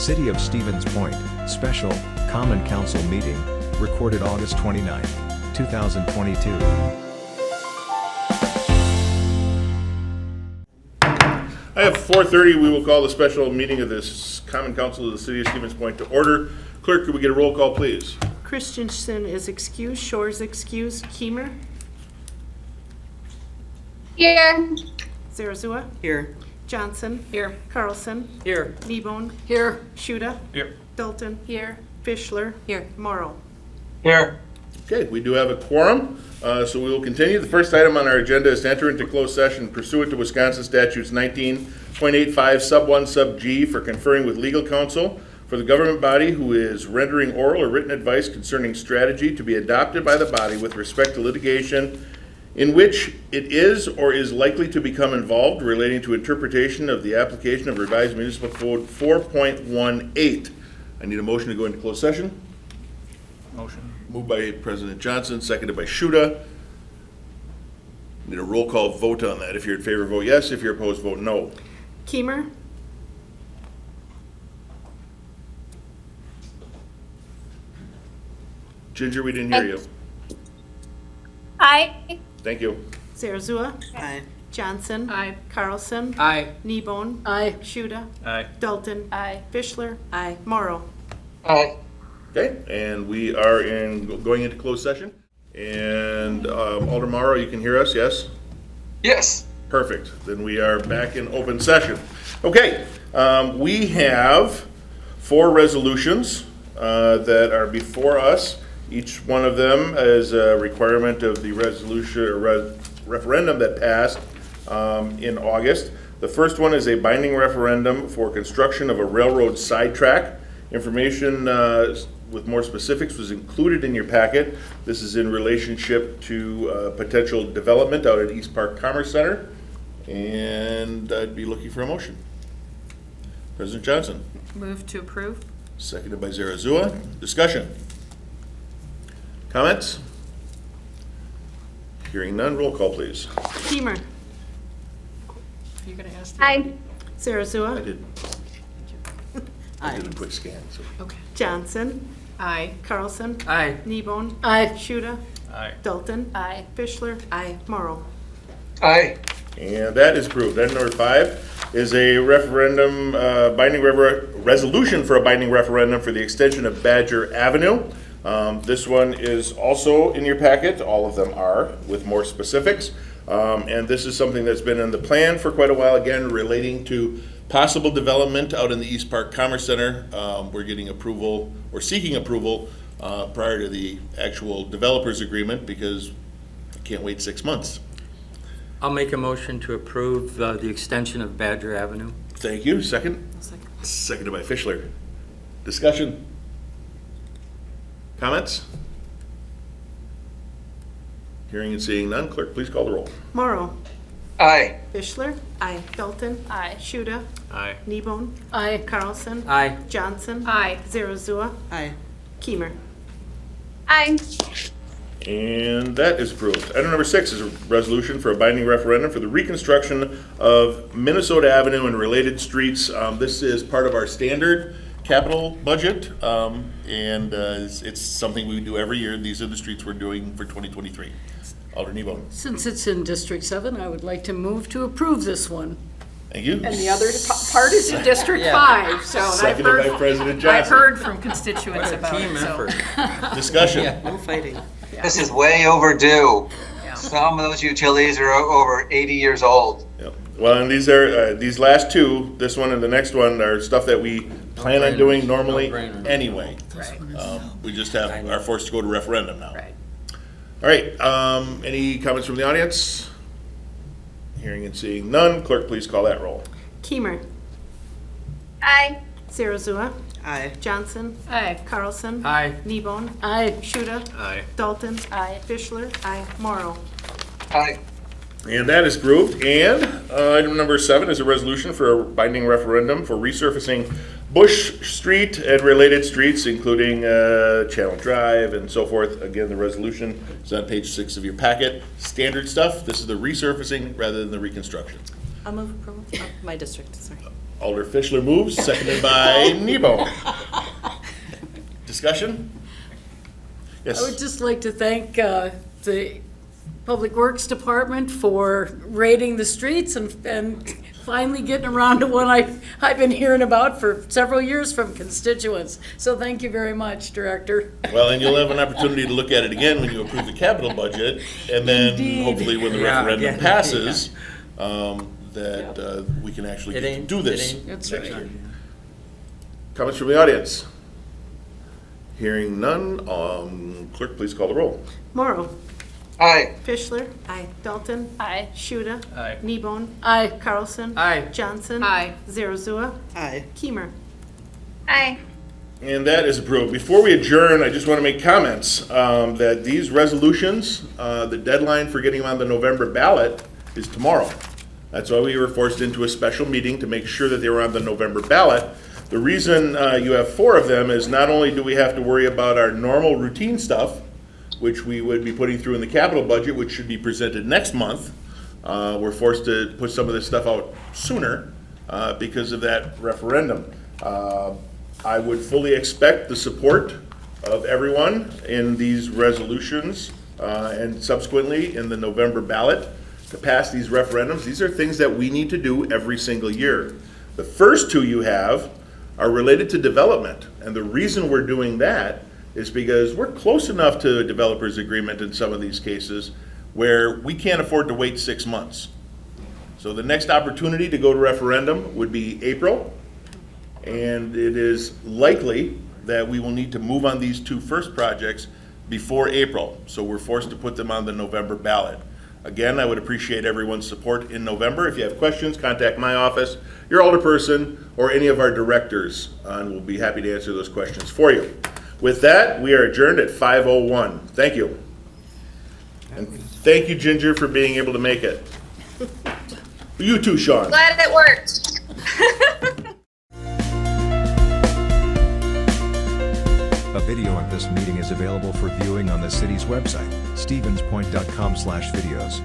City of Stevens Point, Special, Common Council Meeting, recorded August 29, 2022. I have 4:30. We will call the special meeting of this Common Council of the City of Stevens Point to order. Clerk, could we get a roll call, please? Christensen is excused. Shores excused. Keemer. Here. Zarazua. Here. Johnson. Here. Carlson. Here. Kneebone. Here. Shuda. Here. Dalton. Here. Fischler. Here. Morrow. Here. Okay, we do have a quorum, so we will continue. The first item on our agenda is to enter into closed session pursuant to Wisconsin statutes 19.85 sub 1 sub G for conferring with legal counsel for the government body who is rendering oral or written advice concerning strategy to be adopted by the body with respect to litigation in which it is or is likely to become involved relating to interpretation of the application of revised municipal code 4.18. I need a motion to go into closed session. Motion. Moved by President Johnson, seconded by Shuda. Need a roll call vote on that. If you're in favor, vote yes. If you're opposed, vote no. Keemer. Ginger, we didn't hear you. Aye. Thank you. Zarazua. Aye. Johnson. Aye. Carlson. Aye. Kneebone. Aye. Shuda. Aye. Dalton. Aye. Fischler. Aye. Morrow. Aye. Okay, and we are going into closed session. And Alder Morrow, you can hear us, yes? Yes. Perfect. Then we are back in open session. Okay, we have 4 resolutions that are before us. Each one of them is a requirement of the resolution or referendum that passed in August. The first one is a binding referendum for construction of a railroad sidetrack. Information with more specifics was included in your packet. This is in relationship to potential development out at East Park Commerce Center. And I'd be looking for a motion. President Johnson. Move to approve. Seconded by Zarazua. Discussion. Comments? Hearing none, roll call please. Keemer. Are you going to ask? Aye. Zarazua. I did a quick scan. So. Okay. Johnson. Aye. Carlson. Aye. Kneebone. Aye. Shuda. Aye. Dalton. Aye. Fischler. Aye. Morrow. Aye. And that is approved. Item number 5 is a referendum, resolution for a binding referendum for the extension of Badger Avenue. This one is also in your packet. All of them are, with more specifics. And this is something that's been in the plan for quite a while, again, relating to possible development out in the East Park Commerce Center. We're getting approval, or seeking approval, prior to the actual developers agreement, because I can't wait 6 months. I'll make a motion to approve the extension of Badger Avenue. Thank you. Second? Seconded by Fischler. Discussion? Comments? Hearing and seeing none, clerk, please call the roll. Morrow. Aye. Fischler. Aye. Dalton. Aye. Shuda. Aye. Kneebone. Aye. Carlson. Aye. Johnson. Aye. Zarazua. Aye. Keemer. Aye. And that is approved. Item number 6 is a resolution for a binding referendum for the reconstruction of Minnesota Avenue and related streets. This is part of our standard capital budget, and it's something we do every year. These are the streets we're doing for 2023. Alder Kneebone. Since it's in District 7, I would like to move to approve this one. Thank you. And the other part is in District 5, so and I've Seconded by President I've Johnson. heard from constituents about Team it, so. effort. Discussion. No fighting. This is way overdue. Yeah. Some of those utilities are over 80 years old. Yep. Well, and these are, these last two, this one and the next one, are stuff that we plan on doing normally No-brainer. anyway. Right, We just are forced to go to referendum now. right. All right, any comments from the audience? Hearing and seeing none, clerk, please call that roll. Keemer. Aye. Zarazua. Aye. Johnson. Aye. Carlson. Aye. Kneebone. Aye. Shuda. Aye. Dalton. Aye. Fischler. Aye. Morrow. Aye. And that is approved. And item number 7 is a resolution for a binding referendum for resurfacing Bush Street and related streets, including Channel Drive and so forth. Again, the resolution is on page 6 of your packet. Standard stuff. This is the resurfacing rather than the reconstruction. I'll move approval. My district, sorry. Alder Fischler moves, seconded by Nebo. Discussion? Yes. I would just like to thank the Public Works Department for raiding the streets and finally getting around to one I've been hearing about for several years from constituents. So thank you very much, Director. Well, and you'll have an opportunity to look at it again when you approve the capital budget, and then Indeed. hopefully when the Yeah, referendum again, passes, that we can actually It get to ain't- do this. it ain't- That's next right. year. Comments from the audience? Hearing none, clerk, please call the roll. Morrow. Aye. Fischler. Aye. Dalton. Aye. Shuda. Aye. Nebone. Aye. Carlson. Aye. Johnson. Aye. Zerzua. Aye. Keimer. Aye. And that is approved. Before we adjourn, I just want to make comments that these resolutions, the deadline for getting them on the November ballot is tomorrow. That's why we were forced into a special meeting to make sure that they were on the November ballot. The reason you have 4 of them is not only do we have to worry about our normal routine stuff, which we would be putting through in the capital budget, which should be presented next month. We're forced to put some of this stuff out sooner because of that referendum. I would fully expect the support of everyone in these resolutions and subsequently in the November ballot to pass these referendums. These are things that we need to do every single year. The first 2 you have are related to development, and the reason we're doing that is because we're close enough to a developer's agreement in some of these cases where we can't afford to wait 6 months. So the next opportunity to go to referendum would be April, and it is likely that we will need to move on these 2 first projects before April. So we're forced to put them on the November ballot. Again, I would appreciate everyone's support in November. If you have questions, contact my office, your alderperson, or any of our directors, and we'll be happy to answer those questions for you. With that, we are adjourned at 5:01. Thank you. And thank you, Ginger, for being able to make it. You too, Sean. Glad it worked. A video of this meeting is available for viewing on the city's website, stevenspoint.com/videos.